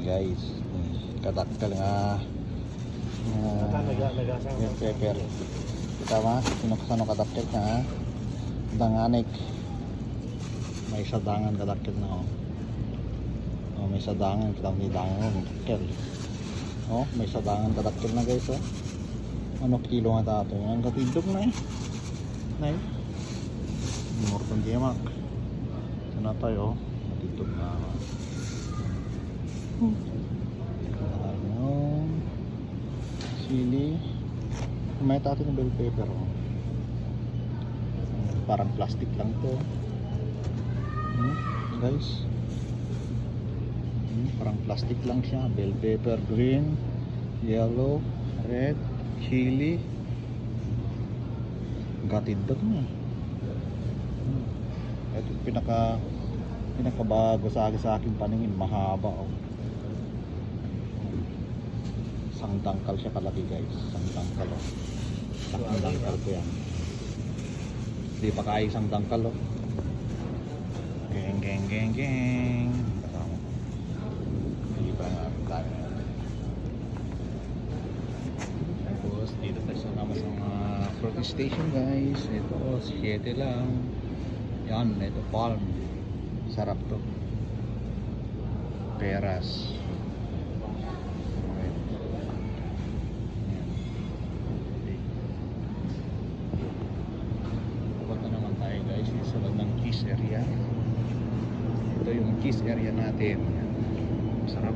guys. Kadakkel nga pepper. Kita ba? Sinuksan ng kadakkel nga danganik. May sadangan kadakkel na may sadangan kita ni dangon kadakkel. May sadangan kadakkel na guys. Ano kilo nga tato? Ang katindog na Nay. Morton diamak. Sana tayo katindog na. Sili. May tato ng bell pepper. Parang plastic lang to. Guys. Parang plastic lang siya. Bell pepper green, yellow, red, chili. Gatindog na. Ito pinakabago sa aking paningin, mahaba Isang dangkal siya kalaki guys. Isang dangkal Isang dangkal ko yan. Hindi pa kaya isang dangkal Geng geng geng geng. Hindi pa nga tayo natin. Tapos dito tayo sa naman sa mga fruit station guys. Ito 7 lang. Yan, ito palm. Sarap to. Peras. Sa bandang cheese area. Ito yung cheese area natin. Sarap.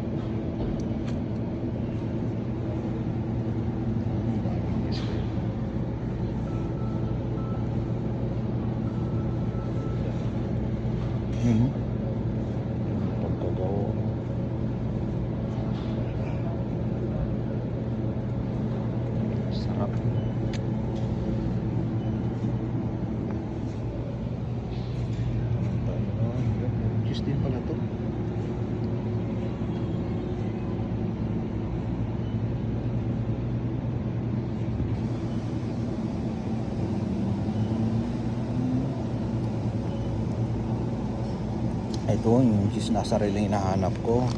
Pagkagawa. Sarap. Din pala to. Ito yung cheese na sariling hinahanap ko.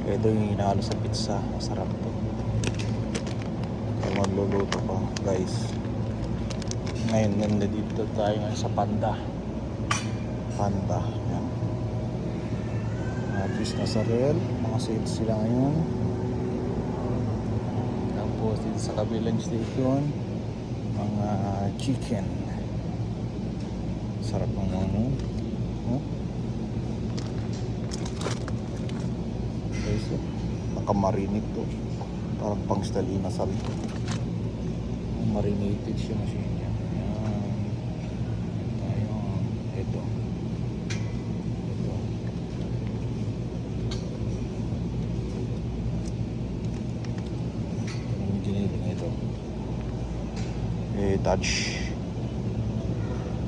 Ito yung hinahalo sa pizza. Masarap to. Magluluto ko guys. Ngayon nandito tayo ngayon sa Panda. Yan. Mga cheese na sarel. Mga sales sila ngayon. Tapos dito sa kabilang station mga chicken. Sarap ng guys, nakamarinate to. Parang pang stalina sal. Marinated siya machine niya. Ayan. Ito. Ang giniling ito. Touch.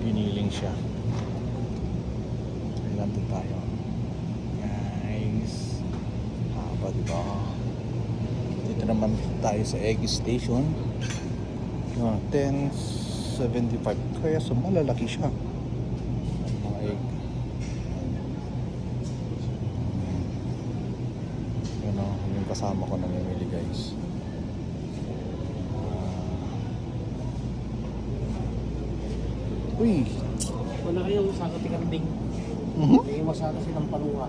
Giniling siya. Ilan to tayo. Guys. Haba diba? Dito naman tayo sa egg station. 10.75 kaya so malalaki siya mga egg. Yung kasama ko namimili guys. Uy, wala kayong sa katikanding. Hindi masaka silang paluha.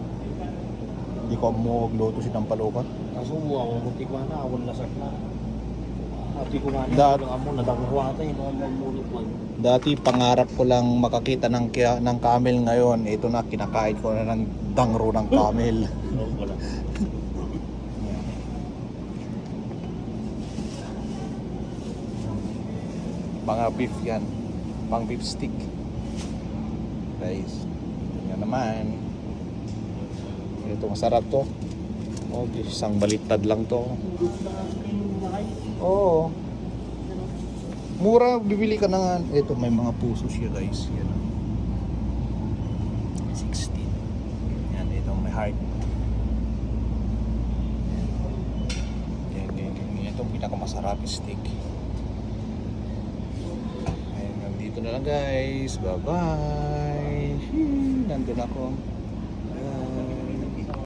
Hindi ko mo gluto silang palukan. Kaso mo ako muntik na awon lasak na. Ati ko nga Dat- lang amo nadagwa tayo mga mamulot man. Dati pangarap ko lang makakita ng camel, ngayon ito na, kinakain ko na ng dangro ng camel. Wala. Mga beef yan, pang beef stick guys. Yan naman, ito masarap to. Isang baliktad lang to. Oo. Mura, bibili ka na nga. Ito, may mga puso siya guys. Yan. 16. Yan, ito may heart. Yan. Ito pinakamasarap steak. dito na lang guys. Bye bye. Nandun ako.